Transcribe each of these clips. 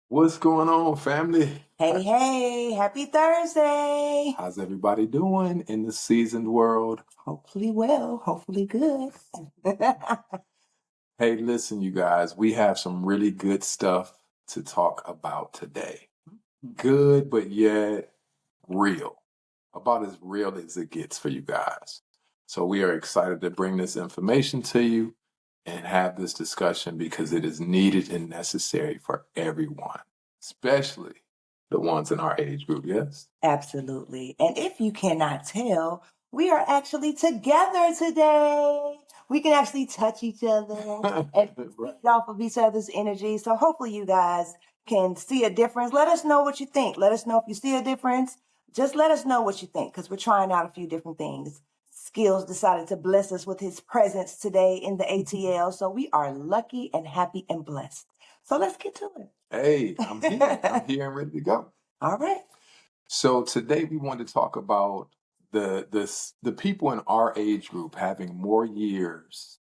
What's going on, family? Hey, happy Thursday. How's everybody doing in the seasoned world? Hopefully well, hopefully good. Hey, listen, you guys, we have some really good stuff to talk about today. Good, but yet real. About as real as it gets for you guys. So we are excited to bring this information to you and have this discussion because it is needed and necessary for everyone, especially the ones in our age group, yes? Absolutely. And if you cannot tell, we are actually together today. We can actually touch each other and Right. feed off of each other's energy. So hopefully you guys can see a difference. Let us know what you think. Let us know if you see a difference. Just let us know what you think because we're trying out a few different things. Skills decided to bless us with his presence today in the ATL. So we are lucky and happy and blessed. So let's get to it. Hey, I'm here. I'm here and ready to go. All right. So today we want to talk about the people in our age group having more years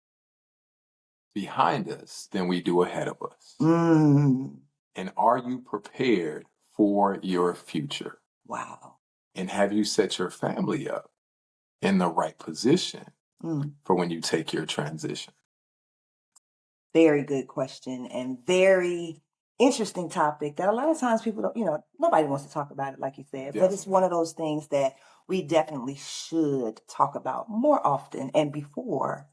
behind us than we do ahead of us. Mm, And are you prepared for your future? wow. And have you set your family up in the right position Mm, for when you take your transition? very good question and very interesting topic that a lot of times people don't, nobody wants to talk about it, like you said, but it's Definitely. one of those things that we definitely should talk about more often and beforehand,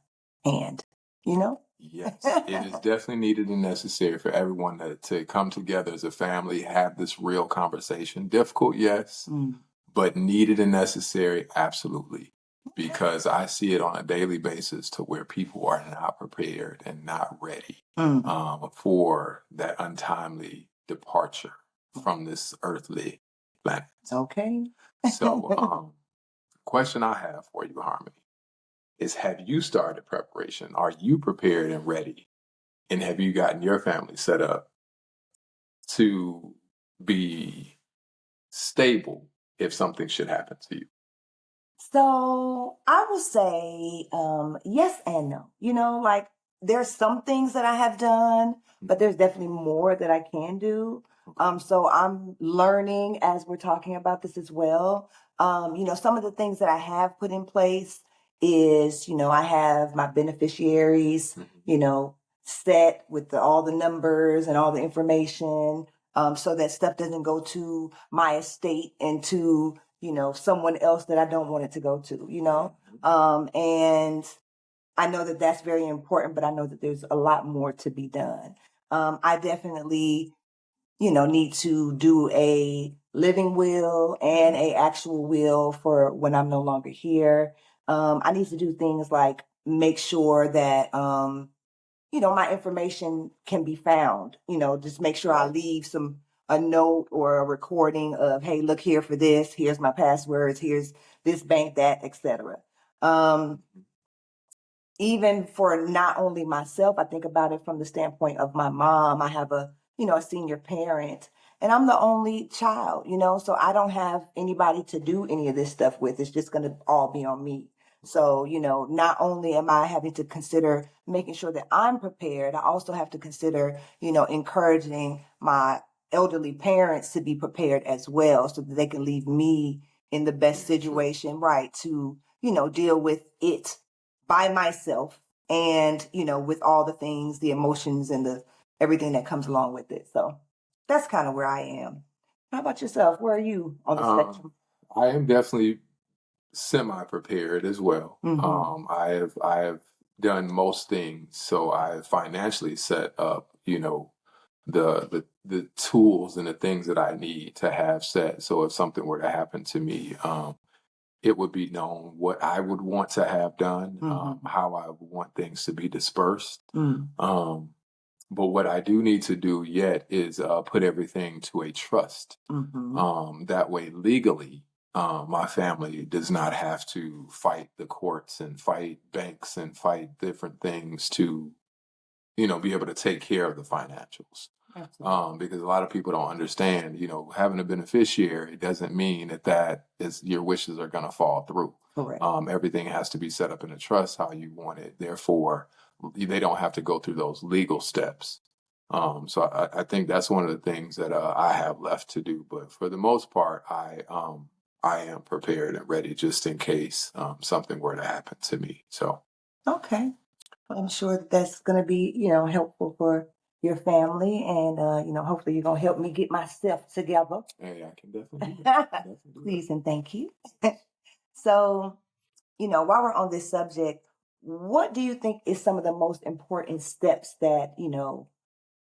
you know? Yes, it is definitely needed and necessary for everyone to come together as a family, have this real conversation. Difficult, yes, Mm, but needed and necessary, absolutely. Because I see it on a daily basis to where people are not prepared and not ready mm, for that untimely departure from this earthly planet. okay. So, question I have for you, Harmony, is have you started preparation? Are you prepared and ready? And have you gotten your family set up to be stable if something should happen to you? So I would say yes and no. Like there's some things that I have done, but there's definitely more that I can do. So I'm learning as we're talking about this as well. Some of the things that I have put in place is, I have my beneficiaries, set with all the numbers and all the information, so that stuff doesn't go to my estate and to someone else that I don't want it to go to. And I know that that's very important, but I know that there's a lot more to be done. I definitely, need to do a living will and a actual will for when I'm no longer here. I need to do things like make sure that, my information can be found, just make sure I leave a note or a recording of, hey, look here for this, here's my passwords, here's this bank, that, etc. Um, even for not only myself, I think about it from the standpoint of my mom. I have a senior parent and I'm the only child, so I don't have anybody to do any of this stuff with. It's just going to all be on me. So, not only am I having to consider making sure that I'm prepared, I also have to consider, encouraging my elderly parents to be prepared as well so that they can leave me in the best situation, right, to, deal with it by myself and, with all the things, the emotions and the everything that comes along with it. So that's kind of where I am. How about yourself? Where are you on the spectrum? I am definitely semi-prepared as well. Mm-hmm. I have done most things, so I financially set up, the tools and the things that I need to have set. So if something were to happen to me, it would be known what I would want to have done, Mm-hmm. how I would want things to be dispersed. Mm. Um, but what I do need to do yet is put everything to a trust. Mm-hmm. That way, legally, my family does not have to fight the courts and fight banks and fight different things to, be able to take care of the financials. Because a lot of people don't understand, having a beneficiary doesn't mean that is your wishes are going to fall through. Correct. Everything has to be set up in a trust how you want it. Therefore, they don't have to go through those legal steps. So I think that's one of the things that I have left to do. But for the most part, I am prepared and ready just in case something were to happen to me. So Okay. I'm sure that that's going to be, helpful for your family. And, hopefully you're going to help me get myself together. hey, I can definitely do that. I can definitely do that. Please and thank you. So, while we're on this subject, what do you think is some of the most important steps that,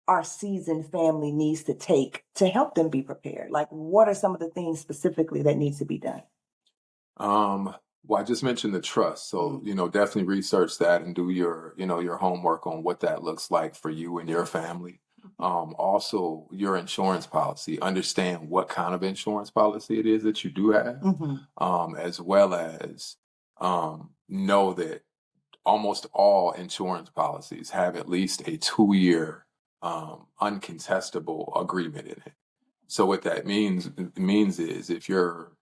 our seasoned family needs to take to help them be prepared? Like, what are some of the things specifically that needs to be done? Well, I just mentioned the trust. So, definitely research that and do your homework on what that looks like for you and your family. Also your insurance policy, understand what kind of insurance policy it is that you do have, as well as, know that almost all insurance policies have at least a 2-year, uncontestable agreement in it. So what that means is if your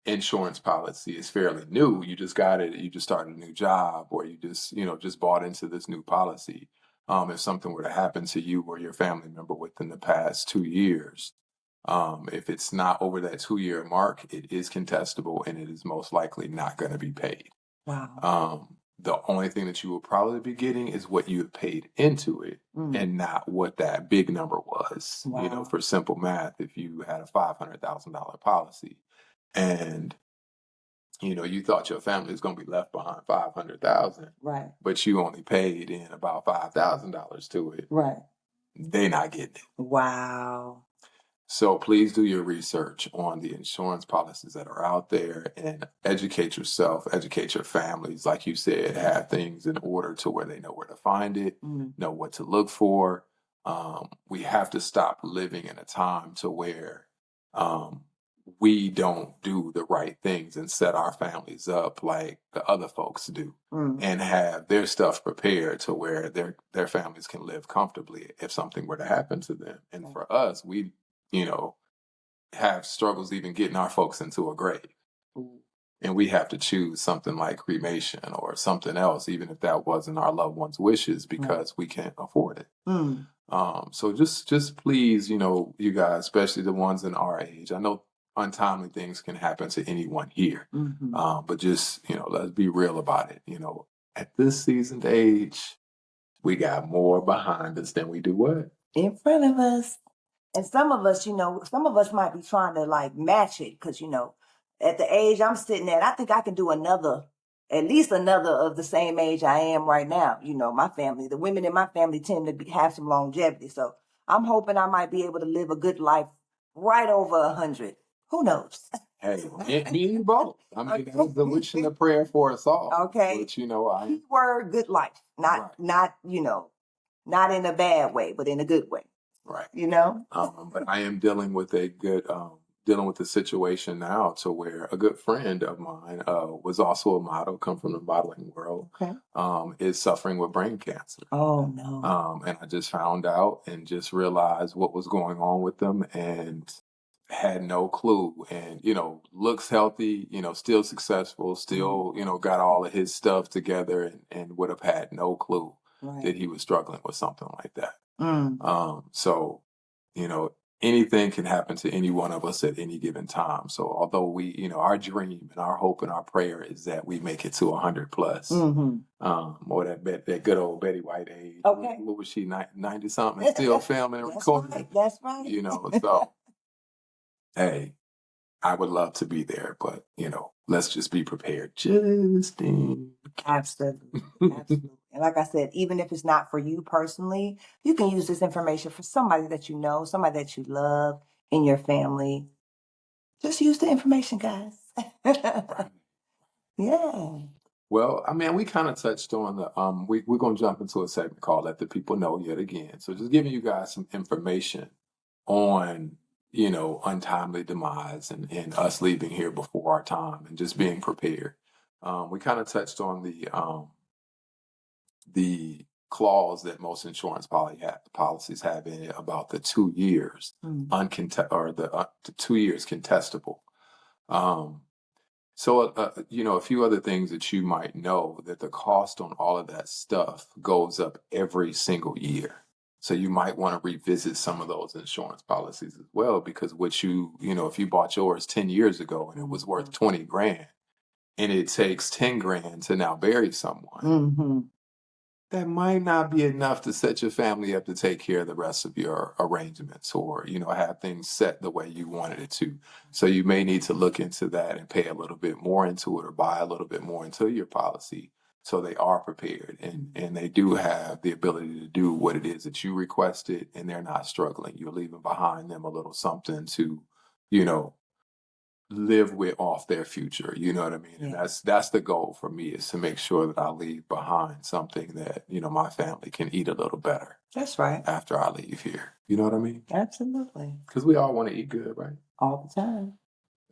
insurance policy is fairly new, you just got it, you just started a new job, or you just bought into this new policy. If something were to happen to you or your family member within the past 2 years, if it's not over that 2-year mark, it is contestable and it is most likely not going to be paid. Wow. The only thing that you will probably be getting is what you have paid into it and not what that big number was. Wow. For simple math, if you had a $500,000 policy and you thought your family was going to be left behind 500,000, Right. but you only paid in about $5,000 to it. Right. They're not getting it. Wow. So please do your research on the insurance policies that are out there and educate yourself, educate your families. Like you said, have things in order to where they know where to find it, know what to look for. We have to stop living in a time to where we don't do the right things and set our families up like the other folks do and have their stuff prepared to where their families can live comfortably if something were to happen to them. And for us, we have struggles even getting our folks into a grave. And we have to choose something like cremation or something else, even if that wasn't our loved one's wishes, because we can't afford it. So just please, you guys, especially the ones in our age, I know untimely things can happen to anyone here. But just, let's be real about it. At this seasoned age, we got more behind us than we do what? In front of us. And some of us, might be trying to like match it because, at the age I'm sitting at, I think I can do at least another of the same age I am right now. My family, the women in my family tend to have some longevity. So I'm hoping I might be able to live a good life right over 100. Who knows? Hey, me and you both. I mean, that's the wish and the prayer for us all. Okay. But, keyword good life. Not not in a bad way, but in a good way. Right. But I am dealing with a situation now to where a good friend of mine was also a model, come from the modeling world, is suffering with brain cancer. Oh, no. And I just found out and just realized what was going on with them and had no clue. And, looks healthy, still successful, still, got all of his stuff together and would have had no clue that he was struggling with something like that. So, anything can happen to any one of us at any given time. So although we, our dream and our hope and our prayer is that we make it to 100 plus, or that good old Betty White age. Okay. What was she, 90 something, and still filming and recording? That's right. So, hey, I would love to be there, but, let's just be prepared. Just in case. Absolutely. And like I said, even if it's not for you personally, you can use this information for somebody that you know, somebody that you love in your family. Just use the information, guys. Yeah. Well, I mean, we kind of touched on we're going to jump into a segment called Let the People Know yet again. So just giving you guys some information on, untimely demise and us leaving here before our time and just being prepared. We kind of touched on the clause that most insurance policies have in it about the 2 years the 2 years contestable. So, a few other things that you might know that the cost on all of that stuff goes up every single year. So you might want to revisit some of those insurance policies as well, because what if you bought yours 10 years ago and it was worth 20 grand and it takes 10 grand to now bury someone, Mm-hmm. that might not be enough to set your family up to take care of the rest of your arrangements or, have things set the way you wanted it to. So you may need to look into that and pay a little bit more into it or buy a little bit more into your policy so they are prepared and they do have the ability to do what it is that you requested and they're not struggling. You're leaving behind them a little something to, you know, live with off their future. You know what I mean? And that's the goal for me, is to make sure that I leave behind something that, my family can eat a little better. That's right. After I leave here. You know what I mean? Absolutely. Because we all want to eat good, right? All the time.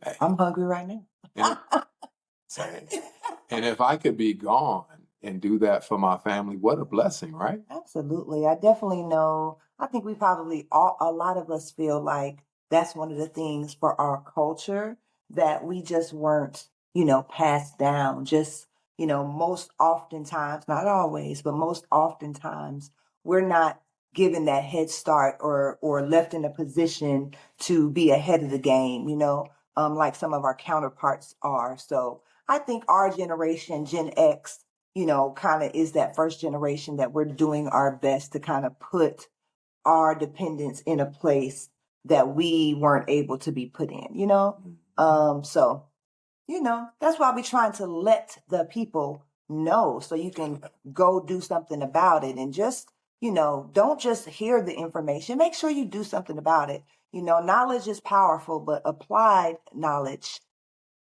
Hey. I'm hungry right now. And if I could be gone and do that for my family, what a blessing, right? Absolutely. I definitely know. I think we probably a lot of us feel like that's one of the things for our culture that we just weren't, passed down. Just, most oftentimes, not always, but most oftentimes, we're not given that head start or left in a position to be ahead of the game, like some of our counterparts are. So I think our generation, Gen X, kind of is that first generation that we're doing our best to kind of put our dependents in a place that we weren't able to be put in, So, that's why we're trying to let the people know so you can go do something about it and just, don't just hear the information. Make sure you do something about it. Knowledge is powerful, but applied knowledge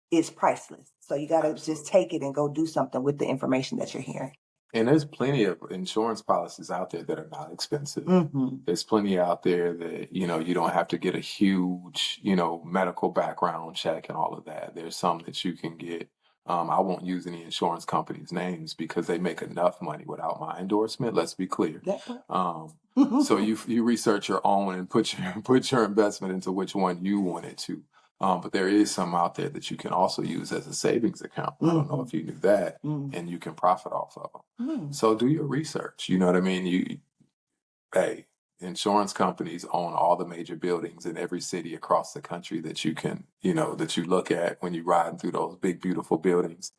is priceless. So you got to just take it and go do something with the information that you're hearing. And there's plenty of insurance policies out there that are not expensive. Mm-hmm. There's plenty out there that, you don't have to get a huge, medical background check and all of that. There's some that you can get. I won't use any insurance companies' names because they make enough money without my endorsement. Let's be clear. So you research your own and put your investment into which one you want it to. But there is some out there that you can also use as a savings account. I don't know if you knew that, and you can profit off of them. So do your research. You know what I mean? Insurance companies own all the major buildings in every city across the country that you can, that you look at when you're riding through those big, beautiful buildings.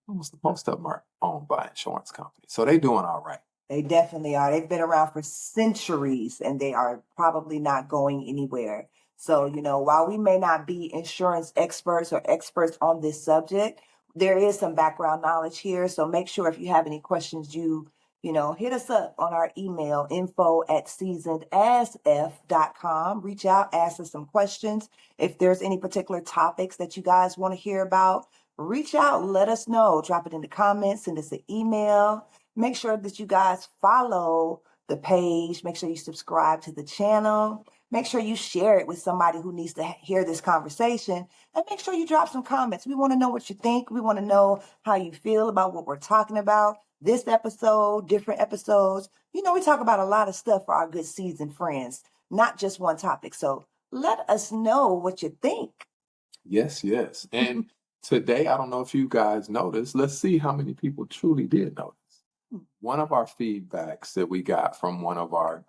Most of them are owned by insurance companies. So they're doing all right. They definitely are. They've been around for centuries and they are probably not going anywhere. So, while we may not be insurance experts or experts on this subject, there is some background knowledge here. So make sure if you have any questions, you hit us up on our email, info@seasonedazf.com. Reach out, ask us some questions. If there's any particular topics that you guys want to hear about, reach out, let us know. Drop it in the comments, send us an email. Make sure that you guys follow the page. Make sure you subscribe to the channel. Make sure you share it with somebody who needs to hear this conversation. And make sure you drop some comments. We want to know what you think. We want to know how you feel about what we're talking about. This episode, different episodes. We talk about a lot of stuff for our good seasoned friends, not just one topic. So let us know what you think. Yes. And today, I don't know if you guys noticed, let's see how many people truly did notice. One of our feedbacks that we got from one of our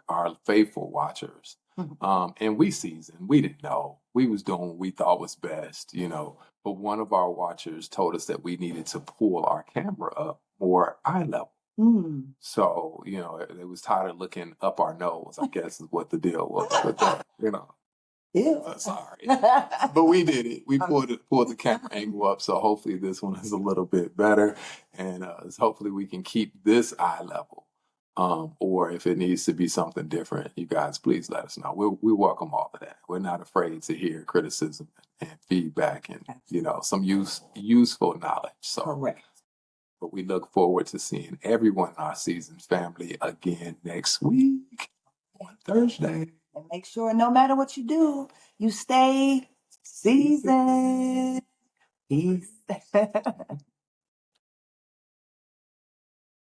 faithful watchers, and we seasoned, we didn't know. We was doing what we thought was best, but one of our watchers told us that we needed to pull our camera up more eye level. So, it was tired of looking up our nose, I guess is what the deal was with that, sorry. But we did it. We pulled the camera angle up. So hopefully this one is a little bit better. And hopefully we can keep this eye level. Or if it needs to be something different, you guys, please let us know. We welcome all of that. We're not afraid to hear criticism and feedback and, some useful knowledge. So, correct. But we look forward to seeing everyone in our season family again next week on Thursday. And make sure no matter what you do, you stay seasoned. Peace.